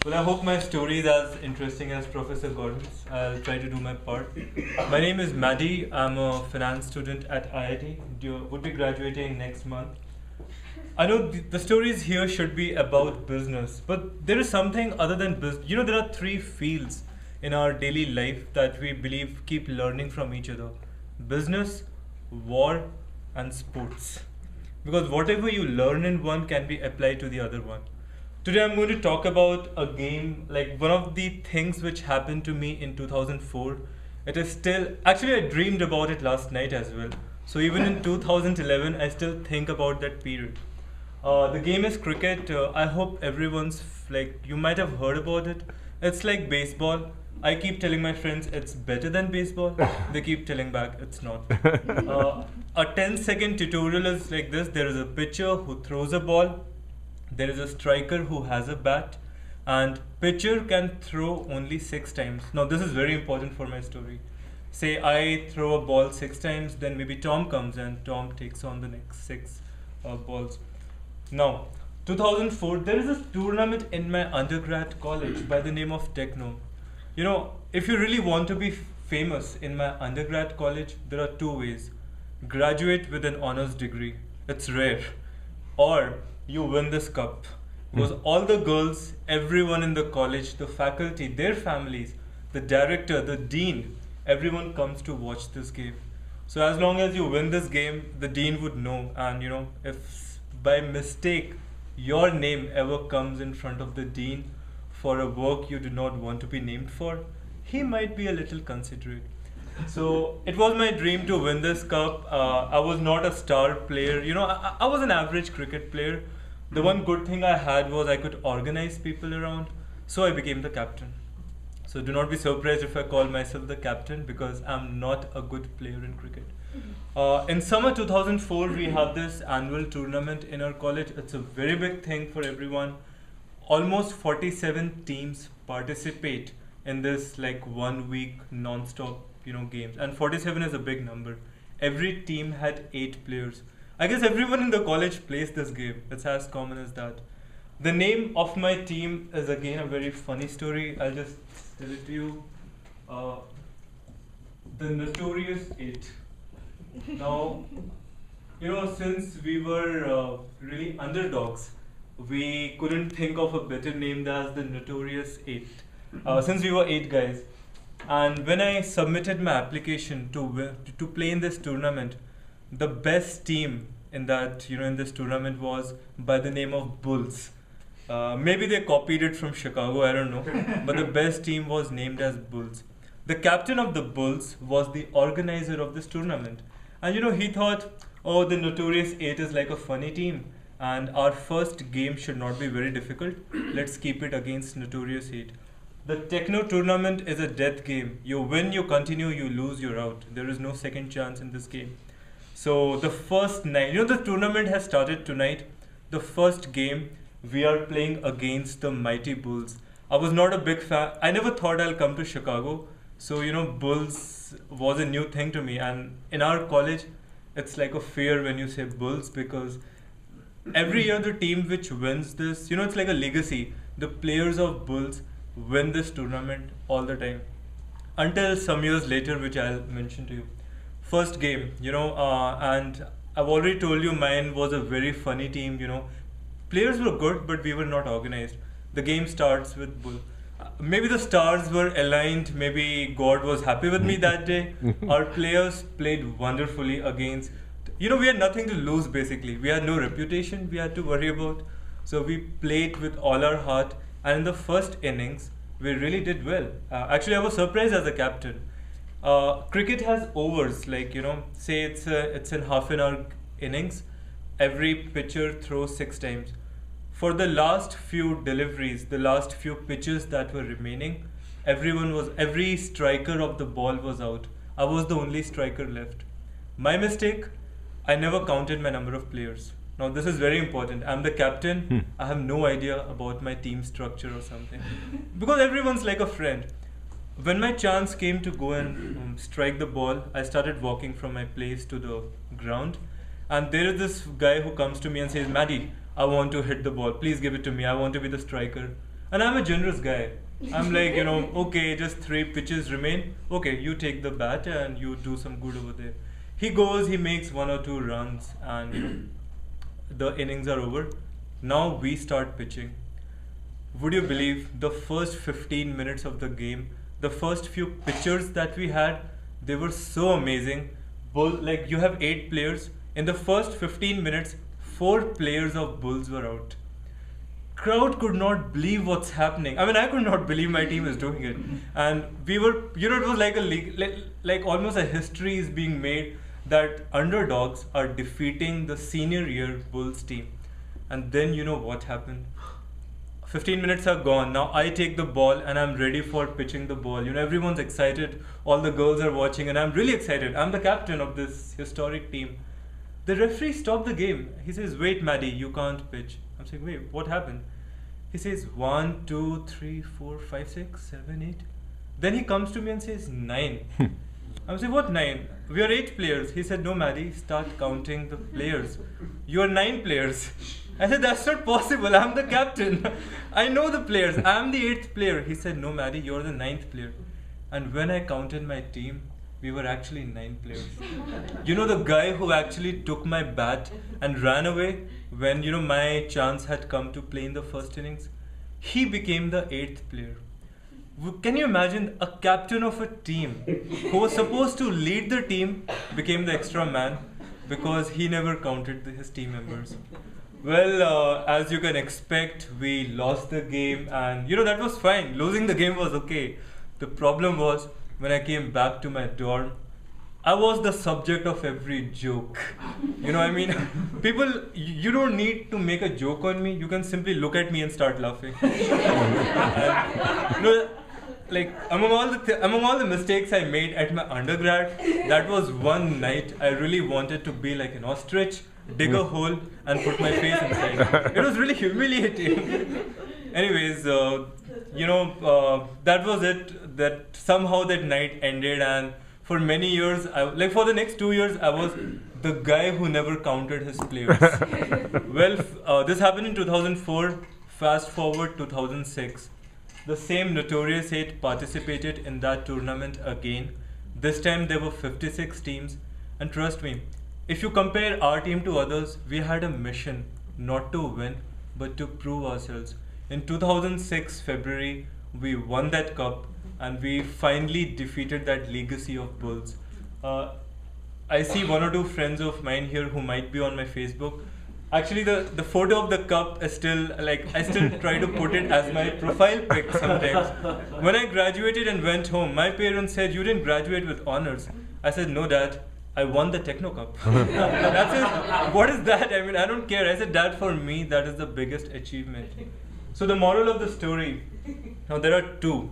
Well, I hope my story is as interesting as Professor Gordon's. I'll try to do my part. My name is Maddie. I'm a finance student at IIT. Would be graduating next month. I know the stories here should be about business, but there is something other than business. There are three fields in our daily life that we believe keep learning from each other: business, war, and sports. Because whatever you learn in one can be applied to the other one. Today I'm going to talk about a game, like one of the things which happened to me in 2004. It is still, actually I dreamed about it last night as well. So even in 2011, I still think about that period. The game is cricket. I hope everyone's, like, you might have heard about it. It's like baseball. I keep telling my friends it's better than baseball. They keep telling back it's not. A 10-second tutorial is like this. There is a pitcher who throws a ball. There is a striker who has a bat, and pitcher can throw only 6 times. Now this is very important for my story. Say I throw a ball 6 times, then maybe Tom comes and Tom takes on the next six balls. Now, 2004, there is a tournament in my undergrad college by the name of Techno. If you really want to be famous in my undergrad college, there are two ways: graduate with an honors degree. It's rare. Or you win this cup. Because all the girls, everyone in the college, the faculty, their families, the director, the dean, everyone comes to watch this game. So as long as you win this game, the dean would know. And if by mistake your name ever comes in front of the dean for a work you do not want to be named for, he might be a little considerate. So it was my dream to win this cup. I was not a star player. I was an average cricket player. The one good thing I had was I could organize people around. So I became the captain. So do not be surprised if I call myself the captain, because I'm not a good player in cricket. In summer 2004, we have this annual tournament in our college. It's a very big thing for everyone. Almost 47 teams participate in this, like, 1 week non-stop games, and 47 is a big number. Every team had 8 players. I guess everyone in the college plays this game. It's as common as that. The name of my team is again a very funny story. I'll just tell it to you. The Notorious 8. Now, since we were really underdogs, we couldn't think of a better name than the Notorious 8. Since we were 8 guys. And when I submitted my application to play in this tournament, the best team in that in this tournament was by the name of Bulls. Maybe they copied it from Chicago, I don't know. But the best team was named as Bulls. The captain of the Bulls was the organizer of this tournament. And he thought, oh, the Notorious 8 is like a funny team, and our first game should not be very difficult. Let's keep it against Notorious 8. The Techno tournament is a death game. You win, you continue, you lose, you're out. There is no second chance in this game. So the first night, the tournament has started tonight. The first game, we are playing against the mighty Bulls. I was not a big fan. I never thought I'll come to Chicago. So, Bulls was a new thing to me. And in our college, it's like a fear when you say Bulls, because every year the team which wins this, it's like a legacy. The players of Bulls win this tournament all the time, until some years later, which I'll mention to you. First game, and I've already told you mine was a very funny team. Players were good, but we were not organized. The game starts with Bull. Maybe the stars were aligned, maybe God was happy with me that day. Our players played wonderfully against, we had nothing to lose basically. We had no reputation we had to worry about. So we played with all our heart. And in the first innings, we really did well. Actually, I was surprised as a captain. Cricket has overs, like, say it's in half an hour innings. Every pitcher throws 6 times. For the last few deliveries, the last few pitches that were remaining, every striker of the ball was out. I was the only striker left. My mistake, I never counted my number of players. Now this is very important. I'm the captain. I have no idea about my team structure or something. Because everyone's like a friend. When my chance came to go and strike the ball, I started walking from my place to the ground. And there is this guy who comes to me and says, Maddie, I want to hit the ball. Please give it to me. I want to be the striker. And I'm a generous guy. I'm like, you know, okay, just 3 pitches remain. Okay, you take the bat and you do some good over there. He goes, he makes 1 or 2 runs, and you know, the innings are over. Now we start pitching. Would you believe the first 15 minutes of the game, the first few pitchers that we had, they were so amazing. Like you have 8 players. In the first 15 minutes, 4 players of Bulls were out. Crowd could not believe what's happening. I mean, I could not believe my team is doing it. And we were, you know, it was like a league, like almost a history is being made that underdogs are defeating the senior year Bulls team. And then you know what happened? 15 minutes are gone. Now I take the ball and I'm ready for pitching the ball. You know, everyone's excited. All the girls are watching and I'm really excited. I'm the captain of this historic team. The referee stopped the game. He says, wait, Maddie, you can't pitch. I'm saying, wait, what happened? He says, 1, 2, 3, 4, 5, 6, 7, 8. Then he comes to me and says, 9. I'm saying, what 9? We are 8 players. He said, no, Maddie, start counting the players. You are 9 players. I said, that's not possible. I'm the captain. I know the players. I'm the 8th player. He said, no, Maddie, you're the 9th player. And when I counted my team, we were actually 9 players. You know, the guy who actually took my bat and ran away when, you know, my chance had come to play in the first innings, he became the 8th player. Can you imagine a captain of a team who was supposed to lead the team became the extra man because he never counted his team members? Well, as you can expect, we lost the game, and you know, that was fine. Losing the game was okay. The problem was when I came back to my dorm, I was the subject of every joke. You know, I mean, people, you don't need to make a joke on me. You can simply look at me and start laughing. And, you know, like among all the mistakes I made at my undergrad, that was one night I really wanted to be like an ostrich, dig a hole and put my face inside. It was really humiliating. Anyways, you know, that was it. That somehow that night ended, and for many years, like for the next 2 years, I was the guy who never counted his players. Well, this happened in 2004. Fast forward 2006. The same Notorious 8 participated in that tournament again. This time there were 56 teams, and trust me, if you compare our team to others, we had a mission not to win, but to prove ourselves. In 2006 February, we won that cup, and we finally defeated that legacy of Bulls. I see 1 or 2 friends of mine here who might be on my Facebook. Actually, the photo of the cup is still, like, I still try to put it as my profile pic sometimes. When I graduated and went home, my parents said, you didn't graduate with honors. I said, no, Dad, I won the Techno Cup. That's it. What is that? I mean, I don't care. I said, Dad, for me, that is the biggest achievement. So the moral of the story, now there are 2.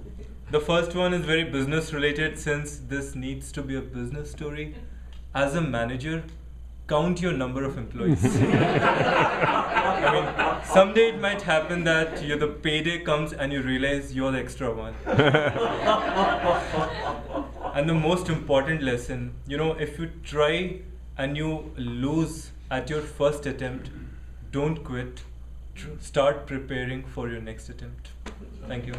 The first one is very business related, since this needs to be a business story. As a manager, count your number of employees. I mean, someday it might happen that the payday comes and you realize you're the extra one. And the most important lesson, you know, if you try and you lose at your first attempt, don't quit. Start preparing for your next attempt. Thank you.